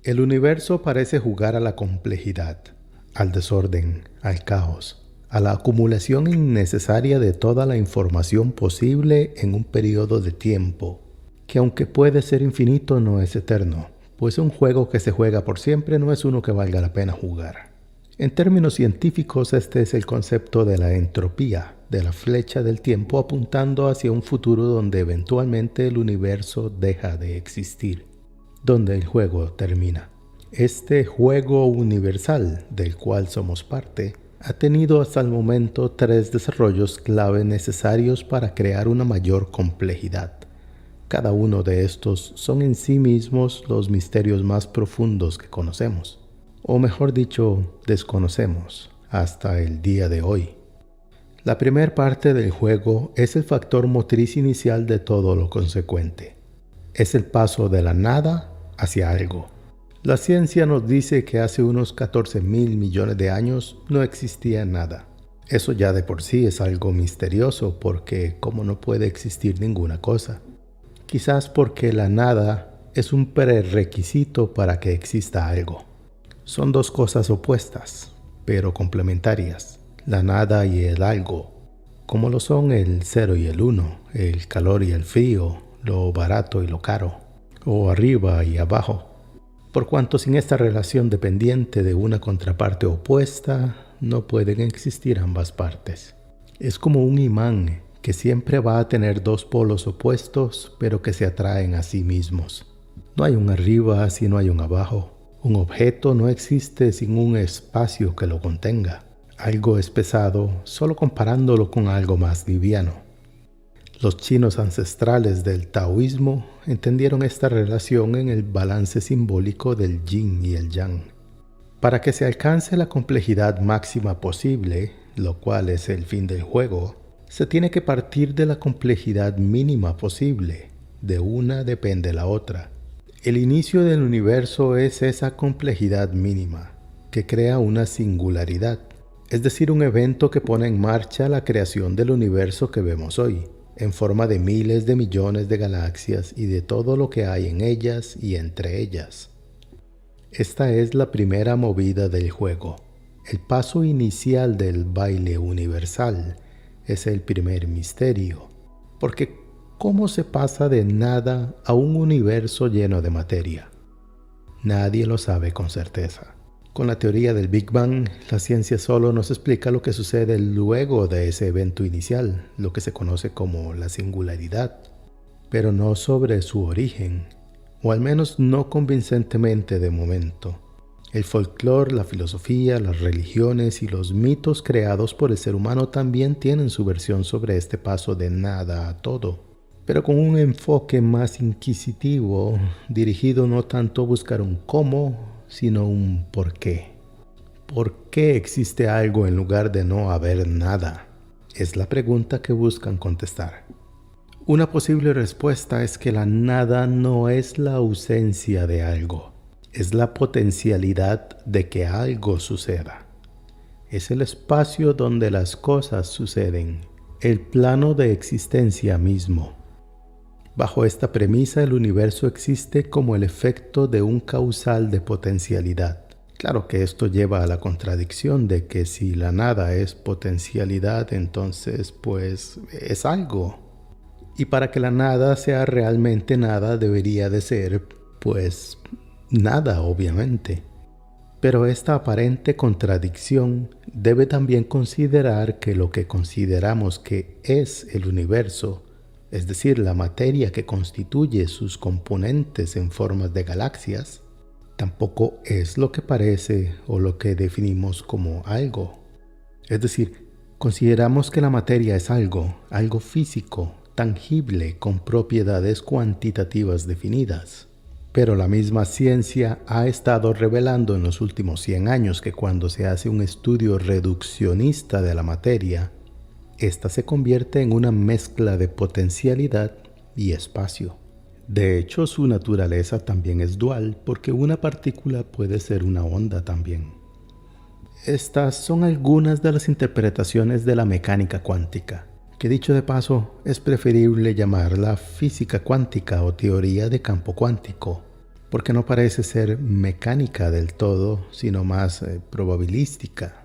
El universo parece jugar a la complejidad, al desorden, al caos, a la acumulación innecesaria de toda la información posible en un periodo de tiempo, que aunque puede ser infinito no es eterno, pues un juego que se juega por siempre no es uno que valga la pena jugar. En términos científicos, este es el concepto de la entropía, de la flecha del tiempo apuntando hacia un futuro donde eventualmente el universo deja de existir, donde el juego termina. Este juego universal, del cual somos parte, ha tenido hasta el momento 3 desarrollos clave necesarios para crear una mayor complejidad. Cada uno de estos son en sí mismos los misterios más profundos que conocemos, o mejor dicho, desconocemos hasta el día de hoy. La primera parte del juego es el factor motriz inicial de todo lo consecuente. Es el paso de la nada hacia algo. La ciencia nos dice que hace unos 14.000 millones de años no existía nada. Eso ya de por sí es algo misterioso porque ¿cómo no puede existir ninguna cosa? Quizás porque la nada es un prerequisito para que exista algo. Son dos cosas opuestas, pero complementarias. La nada y el algo, como lo son el 0 y el 1, el calor y el frío, lo barato y lo caro, o arriba y abajo. Por cuanto sin esta relación dependiente de una contraparte opuesta, no pueden existir ambas partes. Es como un imán que siempre va a tener dos polos opuestos, pero que se atraen a sí mismos. No hay un arriba si no hay un abajo. Un objeto no existe sin un espacio que lo contenga. Algo es pesado solo comparándolo con algo más liviano. Los chinos ancestrales del taoísmo entendieron esta relación en el balance simbólico del yin y el yang. Para que se alcance la complejidad máxima posible, lo cual es el fin del juego, se tiene que partir de la complejidad mínima posible. De una depende la otra. El inicio del universo es esa complejidad mínima, que crea una singularidad. Es decir, un evento que pone en marcha la creación del universo que vemos hoy, en forma de miles de millones de galaxias y de todo lo que hay en ellas y entre ellas. Esta es la primera movida del juego. El paso inicial del baile universal es el primer misterio, porque ¿cómo se pasa de nada a un universo lleno de materia? Nadie lo sabe con certeza. Con la teoría del Big Bang, la ciencia solo nos explica lo que sucede luego de ese evento inicial, lo que se conoce como la singularidad, pero no sobre su origen, o al menos no convincentemente de momento. El folclore, la filosofía, las religiones y los mitos creados por el ser humano también tienen su versión sobre este paso de nada a todo, pero con un enfoque más inquisitivo, dirigido no tanto a buscar un cómo, sino un por qué. ¿Por qué existe algo en lugar de no haber nada? Es la pregunta que buscan contestar. Una posible respuesta es que la nada no es la ausencia de algo, es la potencialidad de que algo suceda. Es el espacio donde las cosas suceden, el plano de existencia mismo. Bajo esta premisa, el universo existe como el efecto de un causal de potencialidad. Claro que esto lleva a la contradicción de que si la nada es potencialidad, entonces pues es algo. Y para que la nada sea realmente nada, debería de ser pues nada, obviamente. Pero esta aparente contradicción debe también considerar que lo que consideramos que es el universo, es decir, la materia que constituye sus componentes en formas de galaxias, tampoco es lo que parece o lo que definimos como algo. Es decir, consideramos que la materia es algo físico, tangible, con propiedades cuantitativas definidas. Pero la misma ciencia ha estado revelando en los últimos 100 años que cuando se hace un estudio reduccionista de la materia, esta se convierte en una mezcla de potencialidad y espacio. De hecho, su naturaleza también es dual, porque una partícula puede ser una onda también. Estas son algunas de las interpretaciones de la mecánica cuántica, que dicho de paso, es preferible llamarla física cuántica o teoría de campo cuántico, porque no parece ser mecánica del todo, sino más probabilística.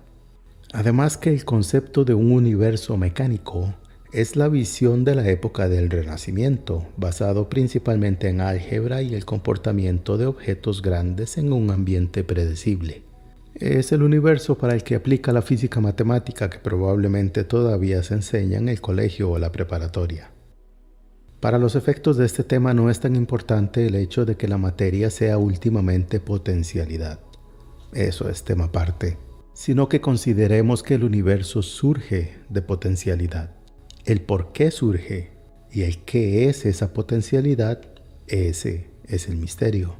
Además que el concepto de un universo mecánico es la visión de la época del Renacimiento, basado principalmente en álgebra y el comportamiento de objetos grandes en un ambiente predecible. Es el universo para el que aplica la física matemática que probablemente todavía se enseña en el colegio o la preparatoria. Para los efectos de este tema no es tan importante el hecho de que la materia sea últimamente potencialidad. Eso es tema aparte. Sino que consideremos que el universo surge de potencialidad. El por qué surge y el qué es esa potencialidad, ese es el misterio.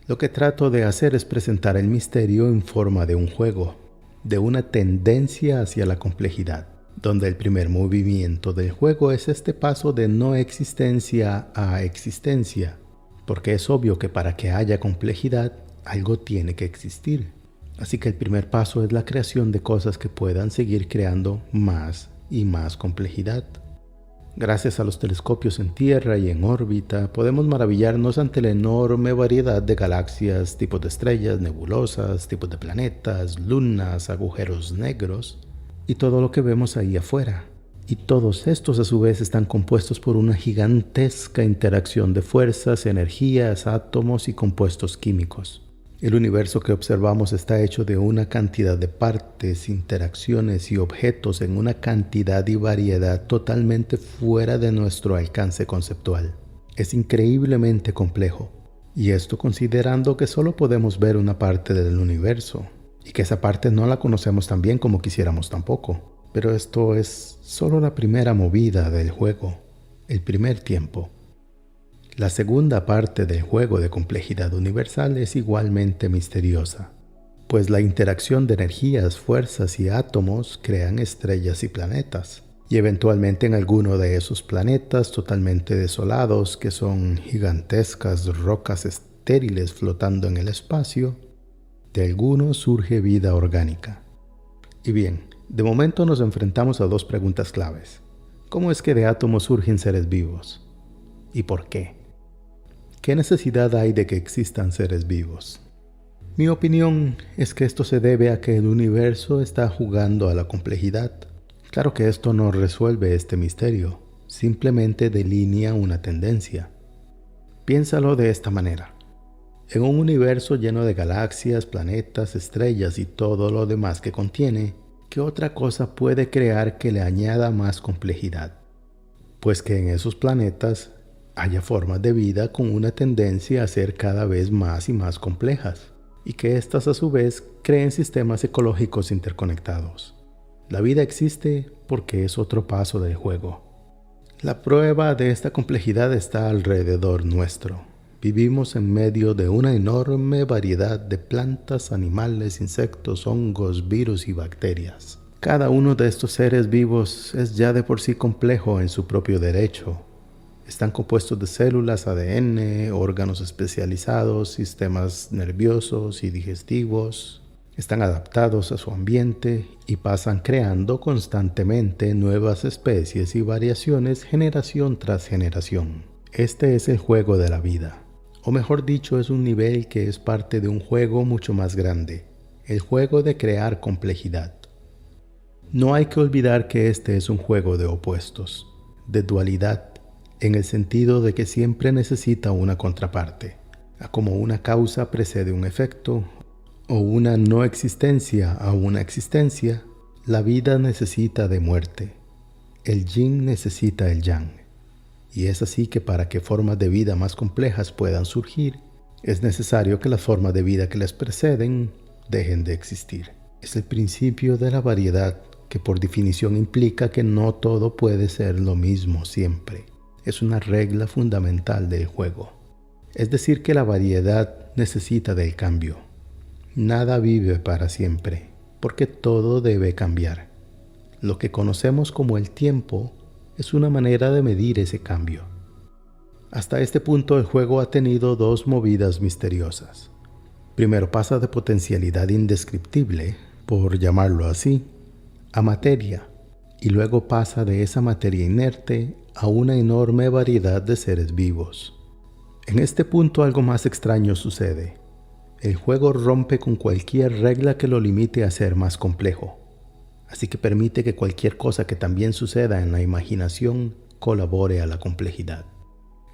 Lo que trato de hacer es presentar el misterio en forma de un juego, de una tendencia hacia la complejidad, donde el primer movimiento del juego es este paso de no existencia a existencia, porque es obvio que para que haya complejidad, algo tiene que existir. Así que el primer paso es la creación de cosas que puedan seguir creando más y más complejidad. Gracias a los telescopios en Tierra y en órbita, podemos maravillarnos ante la enorme variedad de galaxias, tipos de estrellas, nebulosas, tipos de planetas, lunas, agujeros negros y todo lo que vemos ahí afuera. Y todos estos a su vez están compuestos por una gigantesca interacción de fuerzas, energías, átomos y compuestos químicos. El universo que observamos está hecho de una cantidad de partes, interacciones y objetos en una cantidad y variedad totalmente fuera de nuestro alcance conceptual. Es increíblemente complejo, y esto considerando que solo podemos ver una parte del universo, y que esa parte no la conocemos tan bien como quisiéramos tampoco. Pero esto es solo la primera movida del juego, el primer tiempo. La segunda parte del juego de complejidad universal es igualmente misteriosa, pues la interacción de energías, fuerzas y átomos crean estrellas y planetas, y eventualmente en alguno de esos planetas totalmente desolados, que son gigantescas rocas estériles flotando en el espacio, de algunos surge vida orgánica. Y bien, de momento nos enfrentamos a dos preguntas claves. ¿Cómo es que de átomos surgen seres vivos? ¿Y por qué? ¿Qué necesidad hay de que existan seres vivos? Mi opinión es que esto se debe a que el universo está jugando a la complejidad. Claro que esto no resuelve este misterio, simplemente delinea una tendencia. Piénsalo de esta manera. En un universo lleno de galaxias, planetas, estrellas y todo lo demás que contiene, ¿qué otra cosa puede crear que le añada más complejidad? Pues que en esos planetas haya formas de vida con una tendencia a ser cada vez más y más complejas, y que éstas a su vez creen sistemas ecológicos interconectados. La vida existe porque es otro paso del juego. La prueba de esta complejidad está alrededor nuestro. Vivimos en medio de una enorme variedad de plantas, animales, insectos, hongos, virus y bacterias. Cada uno de estos seres vivos es ya de por sí complejo en su propio derecho. Están compuestos de células, ADN, órganos especializados, sistemas nerviosos y digestivos. Están adaptados a su ambiente y pasan creando constantemente nuevas especies y variaciones generación tras generación. Este es el juego de la vida. O mejor dicho, es un nivel que es parte de un juego mucho más grande. El juego de crear complejidad. No hay que olvidar que este es un juego de opuestos, de dualidad, en el sentido de que siempre necesita una contraparte, como una causa precede un efecto, o una no existencia a una existencia, la vida necesita de muerte, el yin necesita el yang, y es así que para que formas de vida más complejas puedan surgir, es necesario que las formas de vida que les preceden dejen de existir. Es el principio de la variedad, que por definición implica que no todo puede ser lo mismo siempre. Es una regla fundamental del juego. Es decir, que la variedad necesita del cambio. Nada vive para siempre, porque todo debe cambiar. Lo que conocemos como el tiempo es una manera de medir ese cambio. Hasta este punto el juego ha tenido dos movidas misteriosas. Primero pasa de potencialidad indescriptible, por llamarlo así, a materia, y luego pasa de esa materia inerte a una enorme variedad de seres vivos. En este punto algo más extraño sucede. El juego rompe con cualquier regla que lo limite a ser más complejo, así que permite que cualquier cosa que también suceda en la imaginación colabore a la complejidad.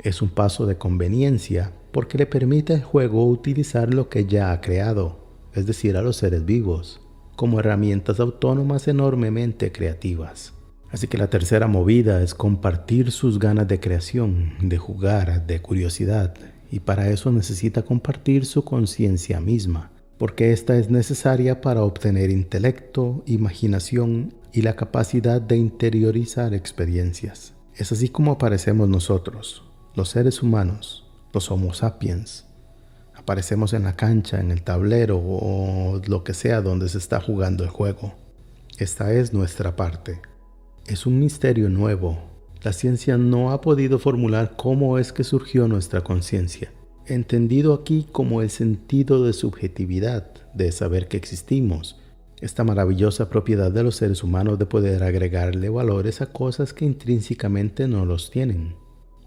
Es un paso de conveniencia porque le permite al juego utilizar lo que ya ha creado, es decir, a los seres vivos, como herramientas autónomas enormemente creativas. Así que la tercera movida es compartir sus ganas de creación, de jugar, de curiosidad, y para eso necesita compartir su conciencia misma, porque esta es necesaria para obtener intelecto, imaginación y la capacidad de interiorizar experiencias. Es así como aparecemos nosotros, los seres humanos, los Homo sapiens. Aparecemos en la cancha, en el tablero o lo que sea donde se está jugando el juego. Esta es nuestra parte. Es un misterio nuevo. La ciencia no ha podido formular cómo es que surgió nuestra conciencia, entendido aquí como el sentido de subjetividad, de saber que existimos, esta maravillosa propiedad de los seres humanos de poder agregarle valores a cosas que intrínsecamente no los tienen.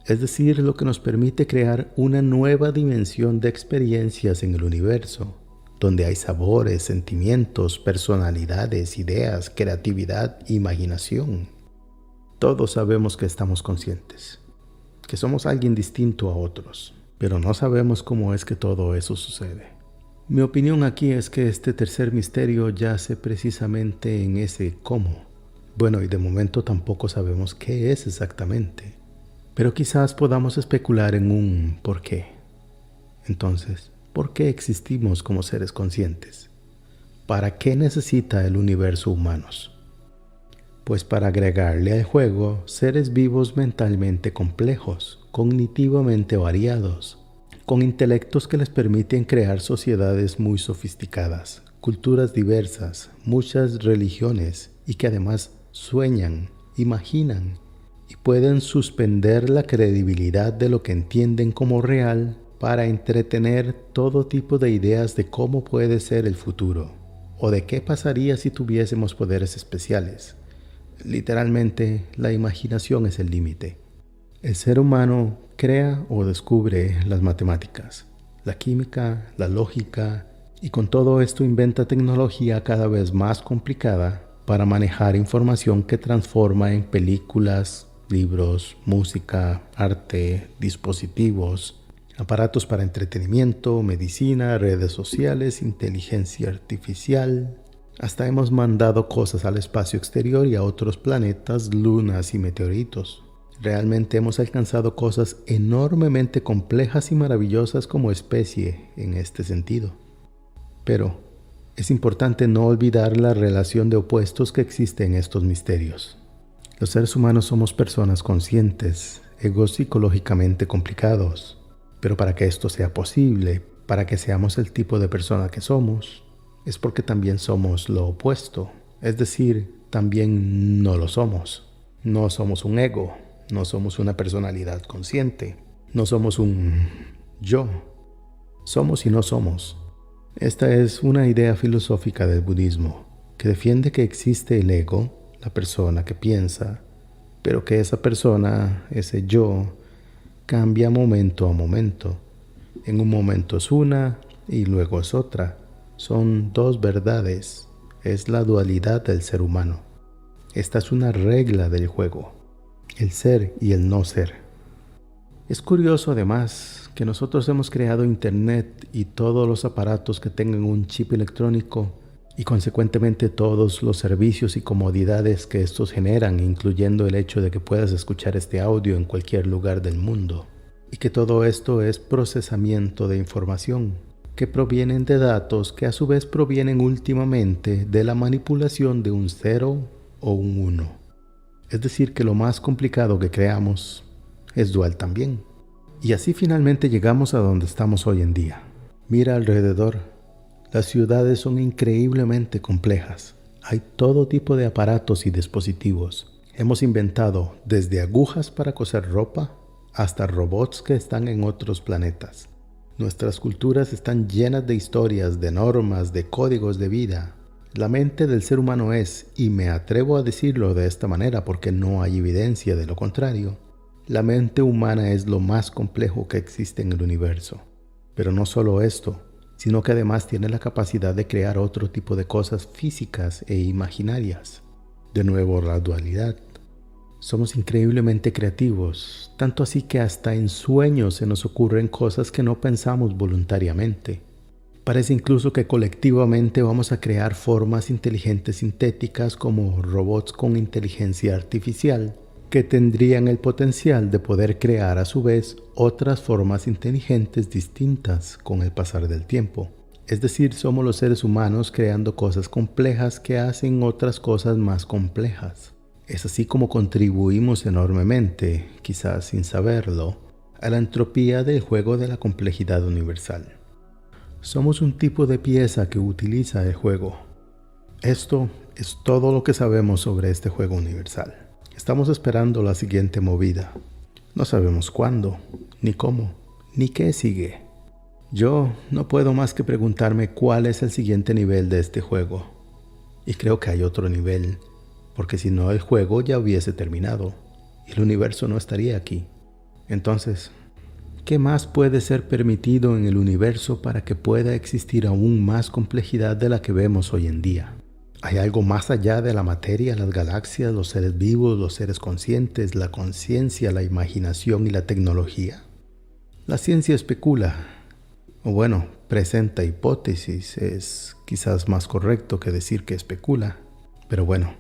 Es decir, lo que nos permite crear una nueva dimensión de experiencias en el universo, donde hay sabores, sentimientos, personalidades, ideas, creatividad, imaginación. Todos sabemos que estamos conscientes, que somos alguien distinto a otros, pero no sabemos cómo es que todo eso sucede. Mi opinión aquí es que este tercer misterio yace precisamente en ese cómo. Bueno, y de momento tampoco sabemos qué es exactamente, pero quizás podamos especular en un por qué. Entonces, ¿por qué existimos como seres conscientes? ¿Para qué necesita el universo humanos? Pues para agregarle al juego seres vivos mentalmente complejos, cognitivamente variados, con intelectos que les permiten crear sociedades muy sofisticadas, culturas diversas, muchas religiones y que además sueñan, imaginan y pueden suspender la credibilidad de lo que entienden como real para entretener todo tipo de ideas de cómo puede ser el futuro o de qué pasaría si tuviésemos poderes especiales. Literalmente, la imaginación es el límite. El ser humano crea o descubre las matemáticas, la química, la lógica, y con todo esto inventa tecnología cada vez más complicada para manejar información que transforma en películas, libros, música, arte, dispositivos, aparatos para entretenimiento, medicina, redes sociales, inteligencia artificial. Hasta hemos mandado cosas al espacio exterior y a otros planetas, lunas y meteoritos. Realmente hemos alcanzado cosas enormemente complejas y maravillosas como especie en este sentido. Pero es importante no olvidar la relación de opuestos que existe en estos misterios. Los seres humanos somos personas conscientes, egos psicológicamente complicados. Pero para que esto sea posible, para que seamos el tipo de persona que somos, es porque también somos lo opuesto, es decir, también no lo somos. No somos un ego, no somos una personalidad consciente, no somos un yo. Somos y no somos. Esta es una idea filosófica del budismo que defiende que existe el ego, la persona que piensa, pero que esa persona, ese yo, cambia momento a momento. En un momento es una y luego es otra. Son dos verdades. Es la dualidad del ser humano. Esta es una regla del juego. El ser y el no ser. Es curioso además que nosotros hemos creado Internet y todos los aparatos que tengan un chip electrónico y consecuentemente todos los servicios y comodidades que estos generan, incluyendo el hecho de que puedas escuchar este audio en cualquier lugar del mundo. Y que todo esto es procesamiento de información que provienen de datos que a su vez provienen últimamente de la manipulación de un 0 o un 1. Es decir, que lo más complicado que creamos es dual también. Y así finalmente llegamos a donde estamos hoy en día. Mira alrededor. Las ciudades son increíblemente complejas. Hay todo tipo de aparatos y dispositivos. Hemos inventado desde agujas para coser ropa hasta robots que están en otros planetas. Nuestras culturas están llenas de historias, de normas, de códigos de vida. La mente del ser humano es, y me atrevo a decirlo de esta manera porque no hay evidencia de lo contrario, La mente humana es lo más complejo que existe en el universo. Pero no solo esto, sino que además tiene la capacidad de crear otro tipo de cosas físicas e imaginarias. De nuevo, la dualidad. Somos increíblemente creativos, tanto así que hasta en sueños se nos ocurren cosas que no pensamos voluntariamente. Parece incluso que colectivamente vamos a crear formas inteligentes sintéticas como robots con inteligencia artificial, que tendrían el potencial de poder crear a su vez otras formas inteligentes distintas con el pasar del tiempo. Es decir, somos los seres humanos creando cosas complejas que hacen otras cosas más complejas. Es así como contribuimos enormemente, quizás sin saberlo, a la entropía del juego de la complejidad universal. Somos un tipo de pieza que utiliza el juego. Esto es todo lo que sabemos sobre este juego universal. Estamos esperando la siguiente movida. No sabemos cuándo, ni cómo, ni qué sigue. Yo no puedo más que preguntarme cuál es el siguiente nivel de este juego. Y creo que hay otro nivel, porque si no el juego ya hubiese terminado y el universo no estaría aquí. Entonces, ¿qué más puede ser permitido en el universo para que pueda existir aún más complejidad de la que vemos hoy en día? ¿Hay algo más allá de la materia, las galaxias, los seres vivos, los seres conscientes, la conciencia, la imaginación y la tecnología? La ciencia especula, o bueno, presenta hipótesis, es quizás más correcto que decir que especula, pero bueno.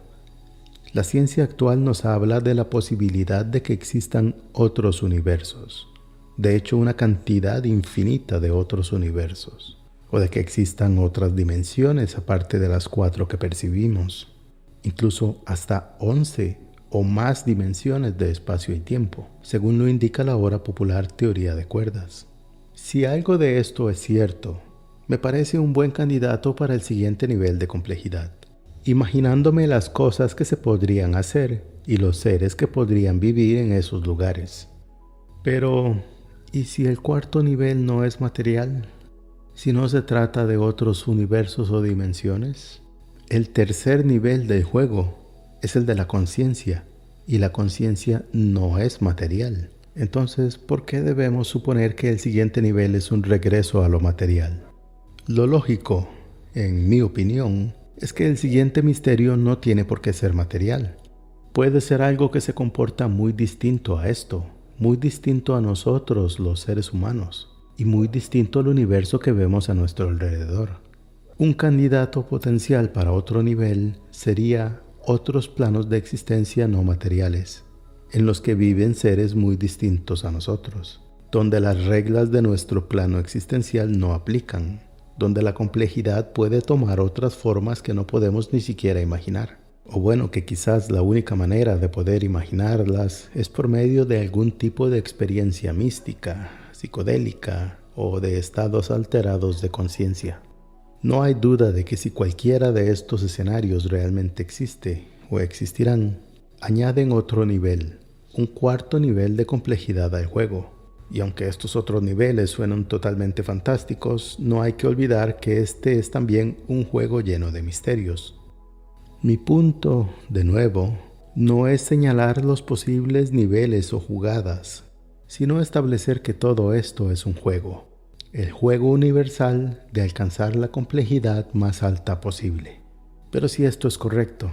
La ciencia actual nos habla de la posibilidad de que existan otros universos, de hecho una cantidad infinita de otros universos, o de que existan otras dimensiones aparte de las 4 que percibimos, incluso hasta 11 o más dimensiones de espacio y tiempo, según lo indica la ahora popular teoría de cuerdas. Si algo de esto es cierto, me parece un buen candidato para el siguiente nivel de complejidad, imaginándome las cosas que se podrían hacer y los seres que podrían vivir en esos lugares. Pero, ¿y si el cuarto nivel no es material? Si no se trata de otros universos o dimensiones. El tercer nivel del juego es el de la conciencia, y la conciencia no es material. Entonces, ¿por qué debemos suponer que el siguiente nivel es un regreso a lo material? Lo lógico, en mi opinión, es que el siguiente misterio no tiene por qué ser material. Puede ser algo que se comporta muy distinto a esto, muy distinto a nosotros los seres humanos, y muy distinto al universo que vemos a nuestro alrededor. Un candidato potencial para otro nivel sería otros planos de existencia no materiales, en los que viven seres muy distintos a nosotros, donde las reglas de nuestro plano existencial no aplican, donde la complejidad puede tomar otras formas que no podemos ni siquiera imaginar. O bueno, que quizás la única manera de poder imaginarlas es por medio de algún tipo de experiencia mística, psicodélica o de estados alterados de conciencia. No hay duda de que si cualquiera de estos escenarios realmente existe o existirán, añaden otro nivel, un cuarto nivel de complejidad al juego. Y aunque estos otros niveles suenan totalmente fantásticos, no hay que olvidar que este es también un juego lleno de misterios. Mi punto, de nuevo, no es señalar los posibles niveles o jugadas, sino establecer que todo esto es un juego, el juego universal de alcanzar la complejidad más alta posible. Pero si esto es correcto,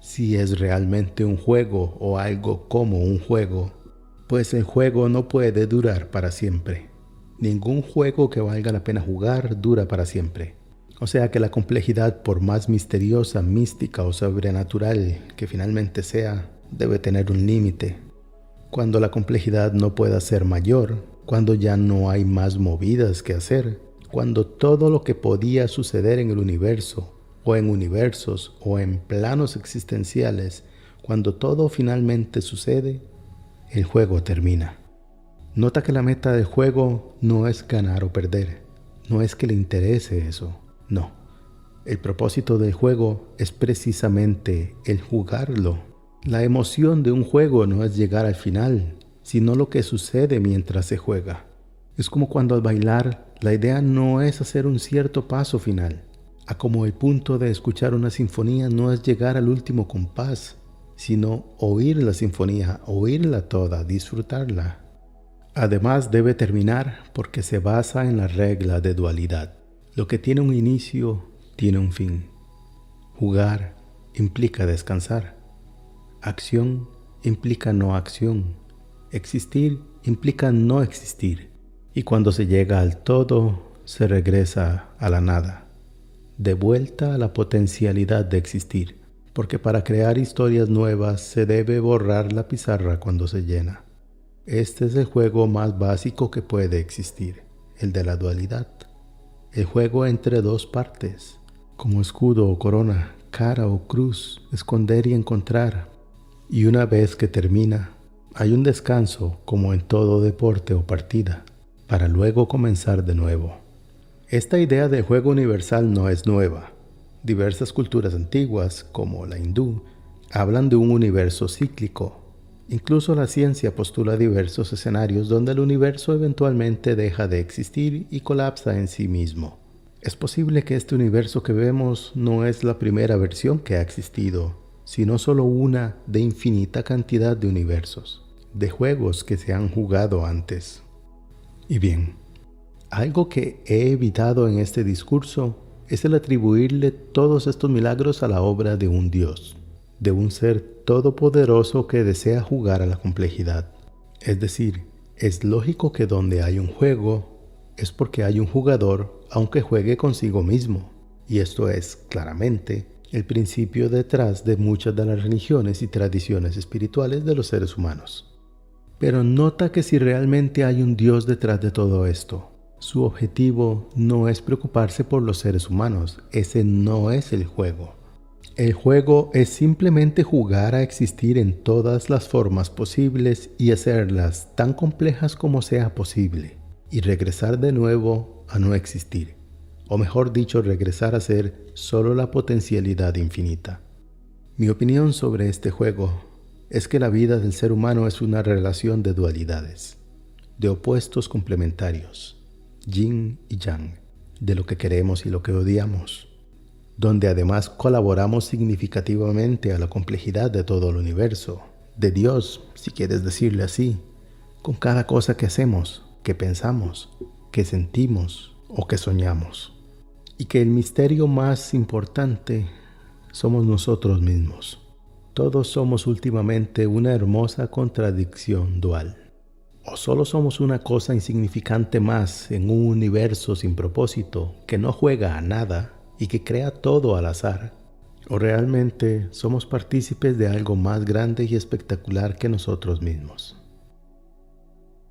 si es realmente un juego o algo como un juego, pues el juego no puede durar para siempre. Ningún juego que valga la pena jugar dura para siempre. O sea que la complejidad, por más misteriosa, mística o sobrenatural que finalmente sea, debe tener un límite. Cuando la complejidad no pueda ser mayor, cuando ya no hay más movidas que hacer, cuando todo lo que podía suceder en el universo, o en universos, o en planos existenciales, cuando todo finalmente sucede, el juego termina. Nota que la meta del juego no es ganar o perder, no es que le interese eso, no. El propósito del juego es precisamente el jugarlo. La emoción de un juego no es llegar al final, sino lo que sucede mientras se juega. Es como cuando al bailar, la idea no es hacer un cierto paso final, a como el punto de escuchar una sinfonía no es llegar al último compás, sino oír la sinfonía, oírla toda, disfrutarla. Además debe terminar porque se basa en la regla de dualidad. Lo que tiene un inicio, tiene un fin. Jugar implica descansar. Acción implica no acción. Existir implica no existir. Y cuando se llega al todo, se regresa a la nada. De vuelta a la potencialidad de existir. Porque para crear historias nuevas se debe borrar la pizarra cuando se llena. Este es el juego más básico que puede existir, el de la dualidad. El juego entre dos partes, como escudo o corona, cara o cruz, esconder y encontrar. Y una vez que termina, hay un descanso como en todo deporte o partida, para luego comenzar de nuevo. Esta idea de juego universal no es nueva. Diversas culturas antiguas, como la hindú, hablan de un universo cíclico. Incluso la ciencia postula diversos escenarios donde el universo eventualmente deja de existir y colapsa en sí mismo. Es posible que este universo que vemos no es la primera versión que ha existido, sino solo una de infinita cantidad de universos, de juegos que se han jugado antes. Y bien, algo que he evitado en este discurso es el atribuirle todos estos milagros a la obra de un Dios, de un ser todopoderoso que desea jugar a la complejidad. Es decir, es lógico que donde hay un juego es porque hay un jugador, aunque juegue consigo mismo. Y esto es, claramente, el principio detrás de muchas de las religiones y tradiciones espirituales de los seres humanos. Pero nota que si realmente hay un Dios detrás de todo esto, su objetivo no es preocuparse por los seres humanos, ese no es el juego. El juego es simplemente jugar a existir en todas las formas posibles y hacerlas tan complejas como sea posible, y regresar de nuevo a no existir, o mejor dicho, regresar a ser solo la potencialidad infinita. Mi opinión sobre este juego es que la vida del ser humano es una relación de dualidades, de opuestos complementarios, yin y yang, de lo que queremos y lo que odiamos, donde además colaboramos significativamente a la complejidad de todo el universo, de Dios, si quieres decirle así, con cada cosa que hacemos, que pensamos, que sentimos o que soñamos. Y que el misterio más importante somos nosotros mismos. Todos somos últimamente una hermosa contradicción dual. O solo somos una cosa insignificante más en un universo sin propósito que no juega a nada y que crea todo al azar. O realmente somos partícipes de algo más grande y espectacular que nosotros mismos.